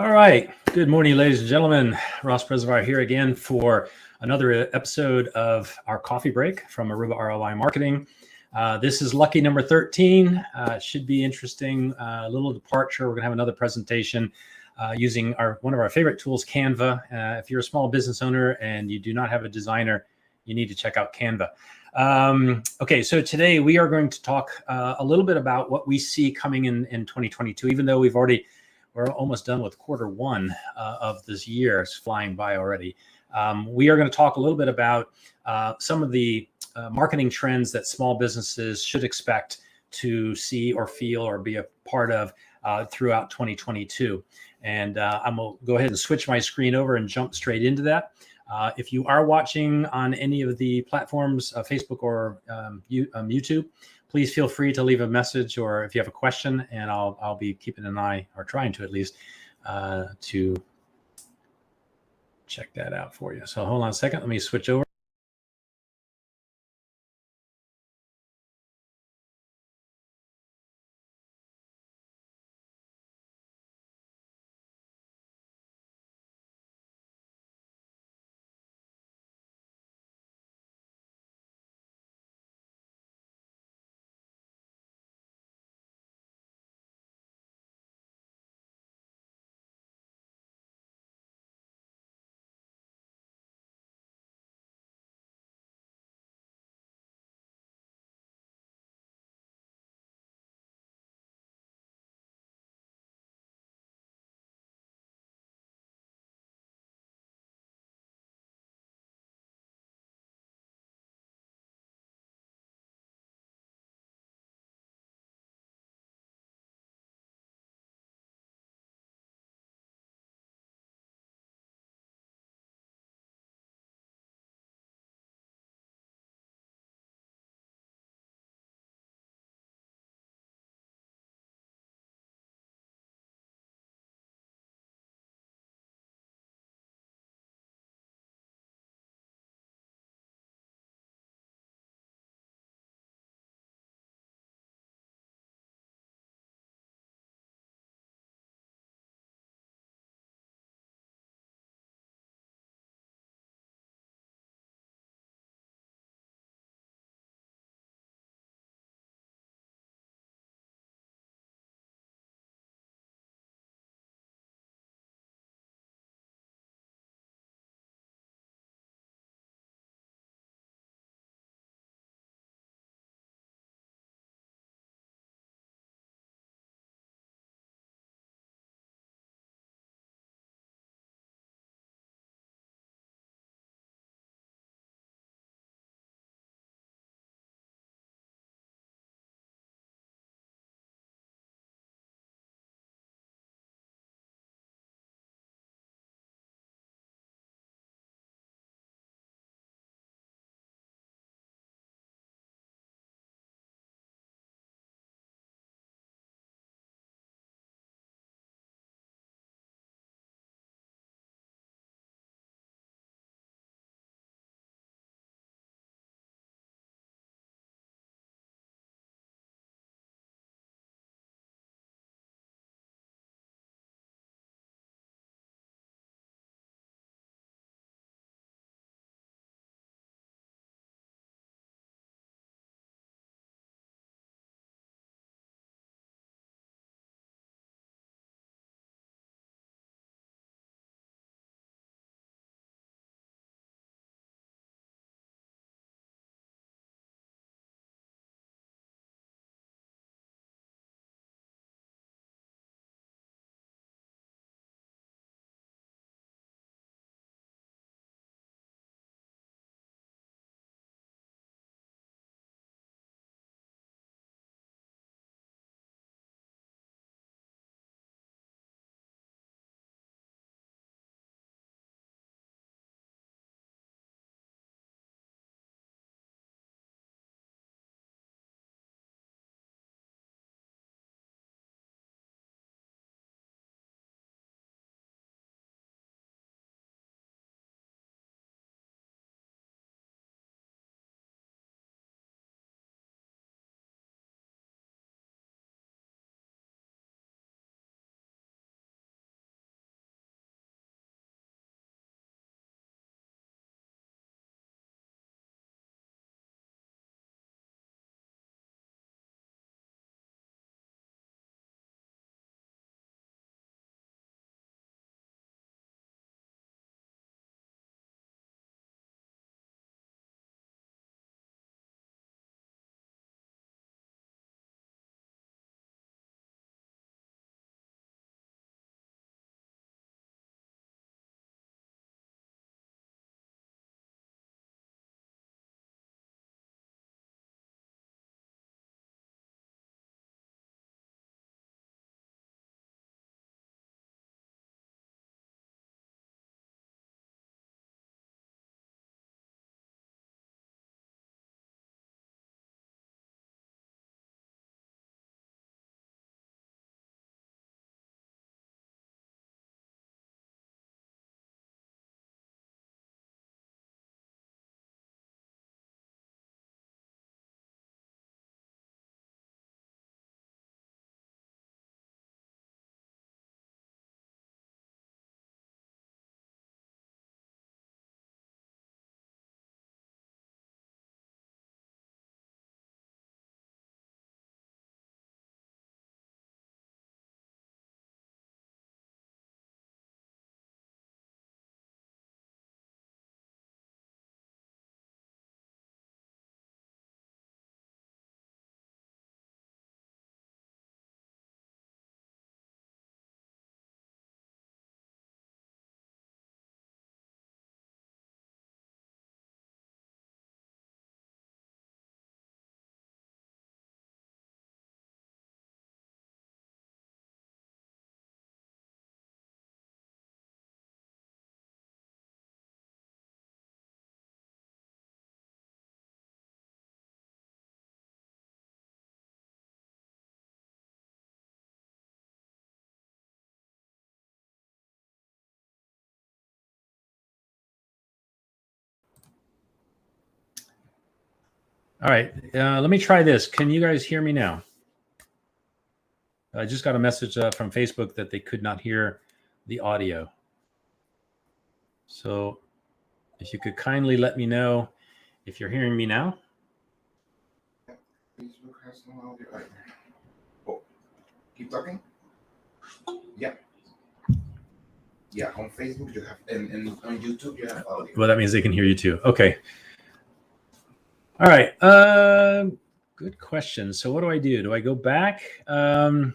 All right. Good morning, ladies and gentlemen. Ross Preservar here again for another episode of our coffee break from Aruba ROI Marketing. This is lucky number 13. Should be interesting. A little departure. We're going to have another presentation using one of our favorite tools, Canva. If you're a small business owner and you do not have a designer, you need to check out Canva. Okay, so today we are going to talk a little bit about what we see coming in 2022, even though we're almost done with quarter one of this year. It's flying by already. We are going to talk a little bit about some of the marketing trends that small businesses should expect to see or feel or be a part of throughout 2022. And I'm going to go ahead and switch my screen over and jump straight into that. If you are watching on any of the platforms, Facebook or YouTube, please feel free to leave a message, or if you have a question, and I'll be keeping an eye, or trying to at least, to check that out for you. So hold on a second. Let me switch over. All right, let me try this. Can you guys hear me now? I just got a message from Facebook that they could not hear the audio. So if you could kindly let me know if you're hearing me now. Facebook has no audio. Oh, keep talking. Yeah. Yeah, on Facebook you have, and on YouTube you have audio. Well, that means they can hear you too. Okay. All right. Good question. So what do I do? Do I go back? Well,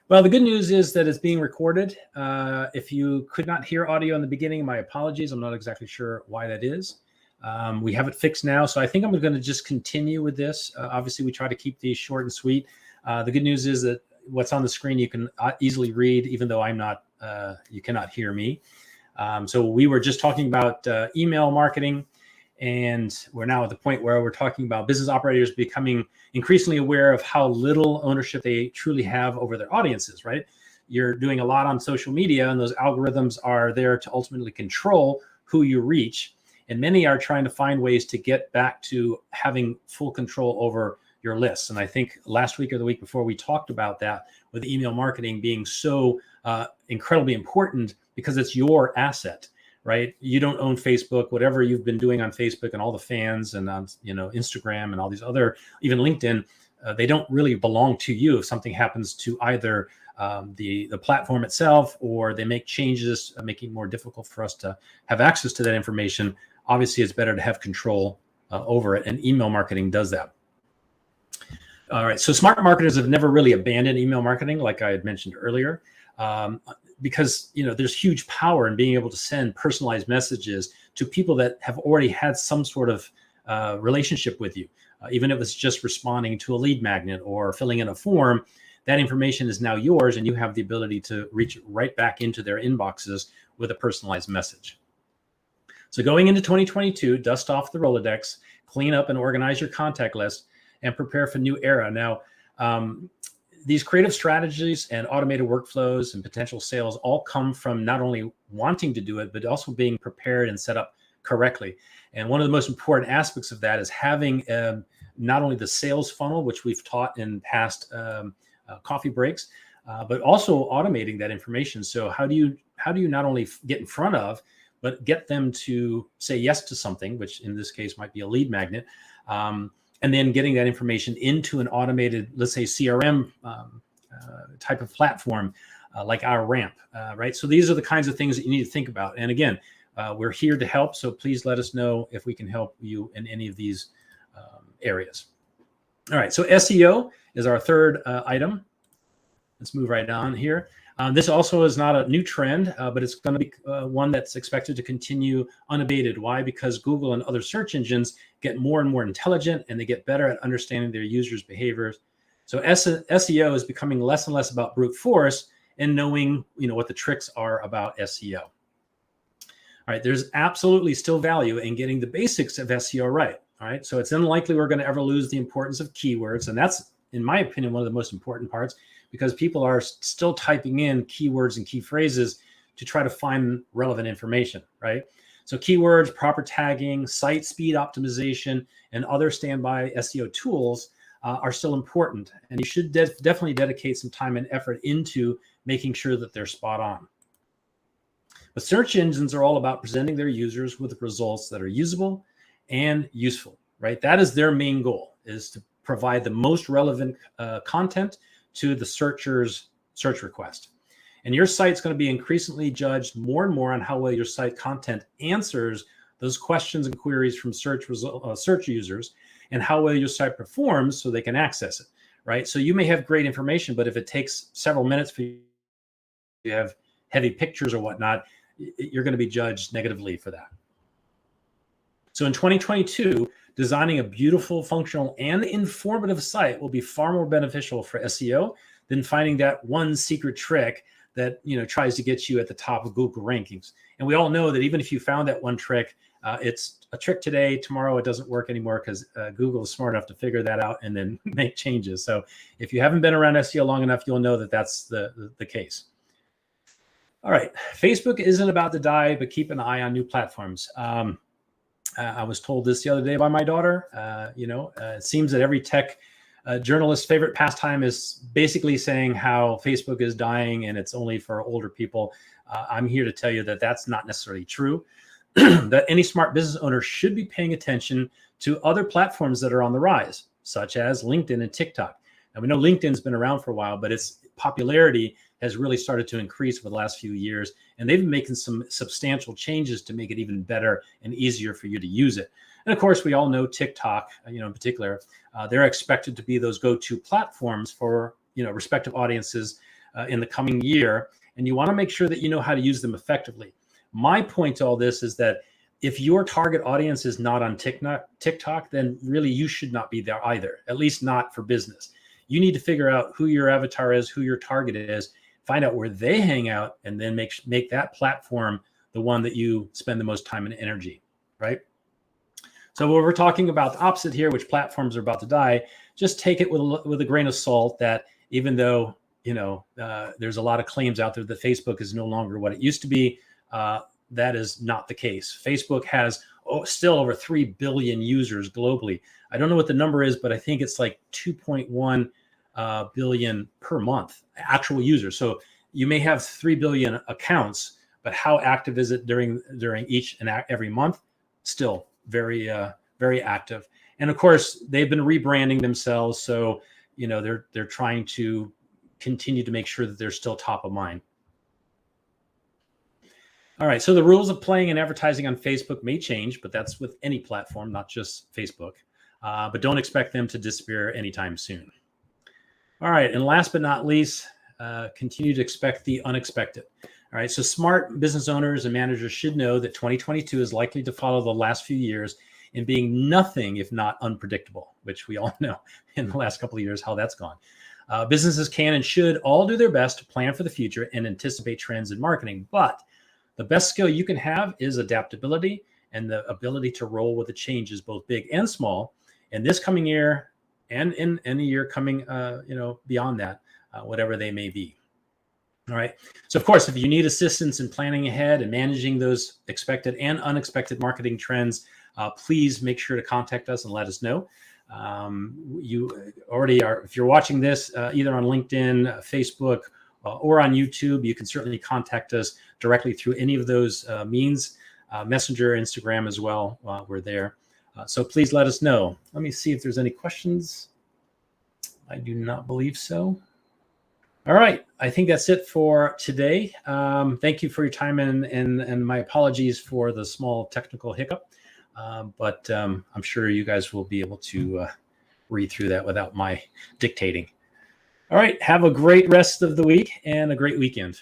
the good news is that it's being recorded. If you could not hear audio in the beginning, my apologies. I'm not exactly sure why that is. We have it fixed now. So I think I'm going to just continue with this. Obviously, we try to keep these short and sweet. The good news is that what's on the screen you can easily read, even though I'm not, you cannot hear me. So we were just talking about email marketing. And we're now at the point where we're talking about business operators becoming increasingly aware of how little ownership they truly have over their audiences, right? You're doing a lot on social media, and those algorithms are there to ultimately control who you reach. And many are trying to find ways to get back to having full control over your lists. And I think last week or the week before, we talked about that with email marketing being so incredibly important because it's your asset. Right? You don't own Facebook. Whatever you've been doing on Facebook and all the fans and on Instagram and all these other, even LinkedIn, they don't really belong to you. If something happens to either the platform itself, or they make changes, making it more difficult for us to have access to that information, obviously it's better to have control over it. And email marketing does that. All right. So smart marketers have never really abandoned email marketing, like I had mentioned earlier. Because there's huge power in being able to send personalized messages to people that have already had some sort of relationship with you. Even if it's just responding to a lead magnet or filling in a form, that information is now yours, and you have the ability to reach right back into their inboxes with a personalized message. So going into 2022, dust off the Rolodex, clean up and organize your contact list, and prepare for new era. Now, these creative strategies and automated workflows and potential sales all come from not only wanting to do it, but also being prepared and set up correctly. And one of the most important aspects of that is having not only the sales funnel, which we've taught in past coffee breaks, but also automating that information. So how do you not only get in front of, but get them to say yes to something, which in this case might be a lead magnet, and then getting that information into an automated, let's say, CRM type of platform like our ramp, right? So these are the kinds of things that you need to think about. And again, we're here to help. So please let us know if we can help you in any of these areas. All right, so SEO is our third item. Let's move right on here. This also is not a new trend, but it's going to be one that's expected to continue unabated. Why? Because Google and other search engines get more and more intelligent, and they get better at understanding their users' behaviors. So SEO is becoming less and less about brute force and knowing, what the tricks are about SEO. All right, there's absolutely still value in getting the basics of SEO right. All right, so it's unlikely we're going to ever lose the importance of keywords, and that's, in my opinion, one of the most important parts, because people are still typing in keywords and key phrases to try to find relevant information, right? So keywords, proper tagging, site speed optimization, and other standby SEO tools are still important. And you should definitely dedicate some time and effort into making sure that they're spot on. But search engines are all about presenting their users with results that are usable and useful, right? That is their main goal, is to provide the most relevant content to the searcher's search request. And your site's going to be increasingly judged more and more on how well your site content answers those questions and queries from search users, and how well your site performs so they can access it, right? So you may have great information, but if it takes several minutes for you to have heavy pictures or whatnot, you're going to be judged negatively for that. So in 2022, designing a beautiful, functional, and informative site will be far more beneficial for SEO than finding that one secret trick that tries to get you at the top of Google rankings. And we all know that even if you found that one trick, it's a trick today, tomorrow it doesn't work anymore, because Google is smart enough to figure that out and then make changes. So if you haven't been around SEO long enough, you'll know that that's the case. All right, Facebook isn't about to die, but keep an eye on new platforms. I was told this the other day by my daughter. It seems that every tech journalist's favorite pastime is basically saying how Facebook is dying and it's only for older people. I'm here to tell you that that's not necessarily true. That any smart business owner should be paying attention to other platforms that are on the rise, such as LinkedIn and TikTok. And we know LinkedIn's been around for a while, but its popularity has really started to increase over the last few years. And they've been making some substantial changes to make it even better and easier for you to use it. And of course, we all know TikTok, in particular, they're expected to be those go-to platforms for, respective audiences in the coming year. And you want to make sure that you know how to use them effectively. My point to all this is that if your target audience is not on TikTok, then really you should not be there either, at least not for business. You need to figure out who your avatar is, who your target is, find out where they hang out, and then make that platform the one that you spend the most time and energy, right? So when we're talking about the opposite here, which platforms are about to die, just take it with a grain of salt that even though, there's a lot of claims out there that Facebook is no longer what it used to be, that is not the case. Facebook has still over 3 billion users globally. I don't know what the number is, but I think it's like 2.1 billion per month actual users. So you may have 3 billion accounts, but how active is it during each and every month? Still very, very active. And of course, they've been rebranding themselves. So, they're trying to continue to make sure that they're still top of mind. All right, so the rules of playing and advertising on Facebook may change, but that's with any platform, not just Facebook. But don't expect them to disappear anytime soon. All right, and last but not least, continue to expect the unexpected. All right, so smart business owners and managers should know that 2022 is likely to follow the last few years in being nothing if not unpredictable, which we all know in the last couple of years how that's gone. Businesses can and should all do their best to plan for the future and anticipate trends in marketing, but the best skill you can have is adaptability and the ability to roll with the changes, both big and small, in this coming year and in any year coming, beyond that, whatever they may be. All right. So, of course, if you need assistance in planning ahead and managing those expected and unexpected marketing trends, please make sure to contact us and let us know. You already are, if you're watching this either on LinkedIn, Facebook, or on YouTube, you can certainly contact us directly through any of those means, Messenger, Instagram as well. We're there. So please let us know. Let me see if there's any questions. I do not believe so. All right. I think that's it for today. Thank you for your time and my apologies for the small technical hiccup. But I'm sure you guys will be able to read through that without my dictating. All right. Have a great rest of the week and a great weekend.